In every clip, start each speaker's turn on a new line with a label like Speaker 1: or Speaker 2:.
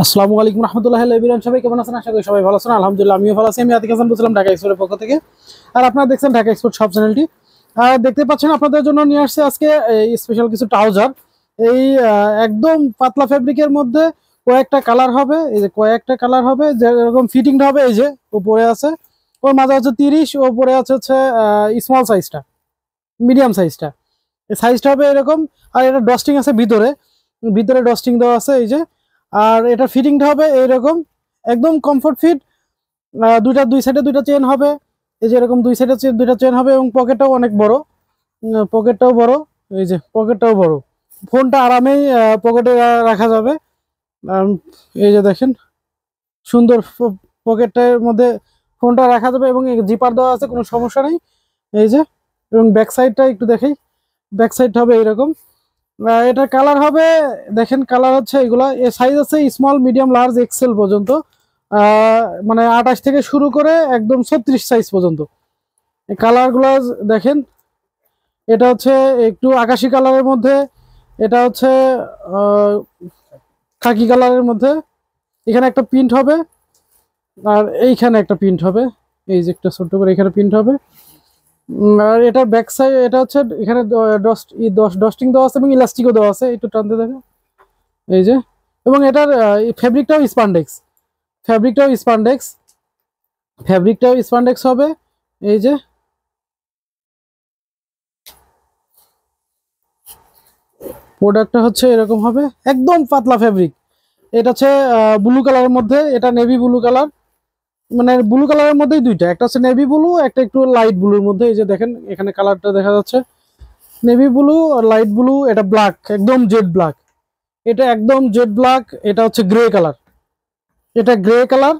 Speaker 1: আসসালামু আলাইকুম রহমতুল্লাহ এভরিওয়ান, সবাই কেমন আছেন? আশা করি সবাই ভালো আছেন। আলহামদুলিল্লাহ আমিও ভালো আছি। আমি আতিক হাসান বলছিলাম ঢাকা এক্সপোর্টের পক্ষ থেকে। আর আপনারা দেখছেন ঢাকা এক্সপোর্ট সব চ্যানেলটি। আর দেখতে পাচ্ছেন আপনাদের জন্য নিয়ে আসছে আজকে স্পেশাল কিছু ট্রাউজার। এই একদম পাতলা ফেব্রিকের মধ্যে কয়েকটা কালার হবে। এই যে কয়েকটা কালার হবে, যেরকম ফিটিংটা হবে এই যে উপরে আছে, ওর মাঝে হচ্ছে 30, ওপরে আছে হচ্ছে স্মল সাইজটা, মিডিয়াম সাইজটা। এই সাইজটা হবে এরকম। আর এটা ডস্টিং আছে ভিতরে, ভিতরে ডস্টিং দেওয়া আছে এই যে। আর এটা ফিটিংটা হবে এইরকম, একদম কমফোর্ট ফিট। দুই সাইডে দুইটা চেন হবে, এই যে এরকম দুই সাইডে দুইটা চেন হবে। এবং পকেটটাও অনেক বড়, পকেটটাও বড়, এই যে পকেটটাও বড়। ফোনটা আরামেই পকেটে রাখা যাবে। আম, এই যে দেখেন সুন্দর পকেটটার মধ্যে ফোনটা রাখা যাবে এবং জিপার দেওয়া আছে, কোনো সমস্যা নেই। এই যে, এবং ব্যাক সাইডটা একটু দেখাই। ব্যাক সাইডটা হবে এইরকম। এটার কালার হবে, দেখেন কালার হচ্ছে এগুলা। এর সাইজ আছে স্মল, মিডিয়াম, লার্জ, এক্সেল পর্যন্ত। মানে 28 থেকে শুরু করে একদম 36 সাইজ পর্যন্ত এই কালারগুলো দেখেন। এটা হচ্ছে একটু আকাশি কালারের মধ্যে, এটা হচ্ছে খাকি কালারের মধ্যে। এখানে একটা প্রিন্ট হবে, আর এইখানে একটা প্রিন্ট হবে, এই যে একটা ছোট্ট করে এখানে প্রিন্ট হবে। আর এটা ব্যাক সাইড, এটা হচ্ছে এখানে ডস্টিং দেওয়া আছে এবং ইলাস্টিকও দেওয়া আছে, একটু টানতে দেখো এই যে। এবং এটার ফেব্রিকটাও স্পান্ডেক্স, ফেব্রিকটাও স্পান্ডেক্স, ফেব্রিকটাও স্পান্ডেক্স হবে এই যে। প্রোডাক্টটা হচ্ছে এরকম হবে, একদম পাতলা ফেব্রিক। এটা হচ্ছে ব্লু কালারের মধ্যে, এটা নেভি ব্লু কালার। মানে ব্লু কালারের মধ্যেই দুইটা, একটা হচ্ছে নেভি ব্লু, একটা একটু লাইট ব্লুর মধ্যে। এই যে দেখেন এখানে কালারটা দেখা যাচ্ছে, নেভি ব্লু আর লাইট ব্লু। এটা ব্ল্যাক, একদম জেড ব্ল্যাক, এটা একদম জেড ব্ল্যাক। এটা হচ্ছে গ্রে কালার, এটা গ্রে কালার,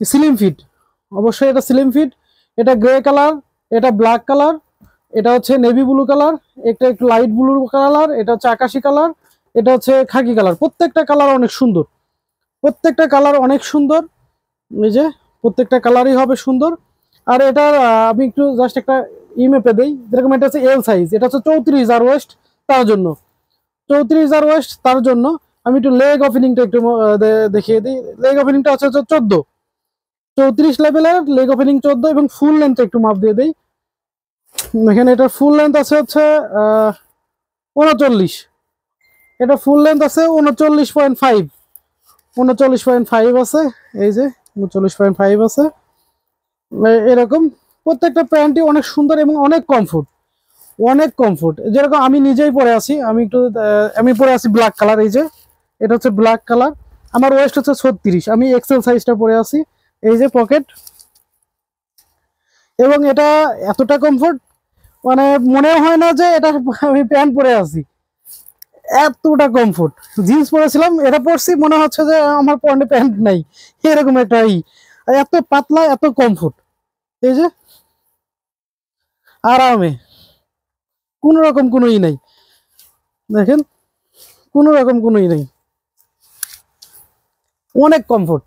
Speaker 1: স্লিম ফিট, অবশ্যই এটা স্লিম ফিট। এটা গ্রে কালার, এটা ব্ল্যাক কালার, এটা হচ্ছে নেভি ব্লু কালার, এটা একটু লাইট ব্লু কালার, এটা হচ্ছে আকাশি কালার, এটা হচ্ছে খাকি কালার। প্রত্যেকটা কালার অনেক সুন্দর, প্রত্যেকটা কালার অনেক সুন্দর। এই যে প্রত্যেকটা কালারই হবে সুন্দর। আর এটার আমি একটু জাস্ট একটা মেপে দেই, যেরকম এটা হচ্ছে এল সাইজ, এটা হচ্ছে 34 আর ওয়েস্ট, তার জন্য 34 আর ওয়েস্ট, তার জন্য আমি একটু লেগ ওপেনিংটা একটু দেখিয়ে দিই। লেগ ওপেনিংটা হচ্ছে 14, 34 লেভেলের লেগ ওপেনিং 14, এবং ফুল লেন্থ একটু মাপ দিয়ে দেই। এখানে এটা ফুল লেন্থ আছে হচ্ছে 39, এটা ফুল লেন্থ আছে 39.5, 39.5 আছে এই যে, 39.5 আছে এরকম। প্রত্যেকটা প্যান্টই অনেক সুন্দর এবং অনেক কমফোর্ট, অনেক কমফোর্ট। যেরকম আমি নিজেই পরে আছি, আমি একটু আমি পরে আছি ব্ল্যাক কালার, এই যে এটা হচ্ছে ব্ল্যাক কালার। আমার ওয়েস্ট হচ্ছে 36, আমি এক্সেল সাইজটা পরে আছি। এই যে পকেট, এবং এটা এতটা কমফোর্ট, মানে মনে হয় না যে এটা আমি প্যান্ট পরে আছি, এতটা কমফোর্ট। জিন্স পরেছিলাম, এটা পরছি মনে হচ্ছে যে আমার পরনে প্যান্ট নাই, এরকম একটা এত পাতলা, এত কমফোর্ট। এই যে আরামে, কোনো রকম কোনো নাই, দেখেন কোনো রকম কোনো নাই, অনেক কমফোর্ট।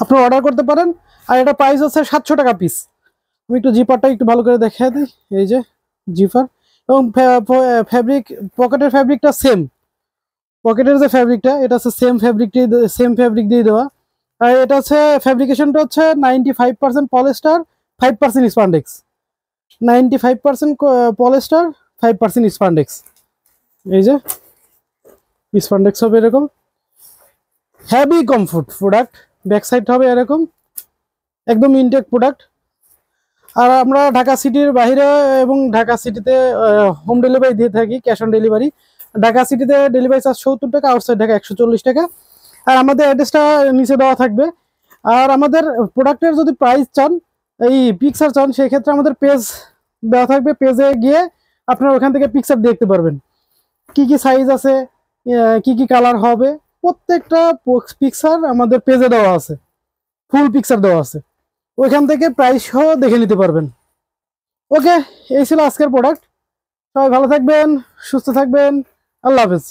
Speaker 1: আপনি অর্ডার করতে পারেন। আর এটা প্রাইস হচ্ছে 700 টাকা পিস। আমি একটু জিপারটা একটু ভালো করে দেখিয়ে দিই, এই যে জিপার। এবং ফ্যাব্রিক, পকেটের ফ্যাব্রিকটা সেম, পকেটের যে ফ্যাব্রিকটা এটা হচ্ছে সেম ফ্যাব্রিক দিয়ে দেওয়া। আর এটা হচ্ছে ফ্যাব্রিকেশনটা হচ্ছে 95% পলিস্টার, 5% স্পান্ডেক্স। 95% polyester, 5% spandex. এই যে স্পান্ডেক্স হবে এরকম, heavy comfort product. Back side হবে এরকম, একদম ইনটেক প্রোডাক্ট। আর আমরা ঢাকা সিটির বাইরে এবং ঢাকা সিটিতে হোম ডেলিভারি দিয়ে থাকি, ক্যাশ অন ডেলিভারি। ঢাকা সিটিতে ডেলিভারি চার্জ 70 টাকা, আউটসাইড ঢাকা 140 টাকা। আর আমাদের অ্যাড্রেসটা নিচে দেওয়া থাকবে। আর আমাদের প্রোডাক্টের যদি প্রাইস চান, এই পিকচার চান, সেক্ষেত্রে আমাদের পেজ দেওয়া থাকবে। পেজে গিয়ে আপনারা ওখান থেকে পিকচার দেখতে পারবেন, কি কি সাইজ আছে, কি কি কালার হবে, প্রত্যেকটা পিকচার আমাদের পেজে দেওয়া আছে, ফুল পিকচার দেওয়া আছে। ওইখান থেকে প্রাইস সহ দেখে নিতে পারবেন। ওকে, এই ছিল আজকের প্রোডাক্ট। সবাই ভালো থাকবেন, সুস্থ থাকবেন, আল্লাহ হাফেজ।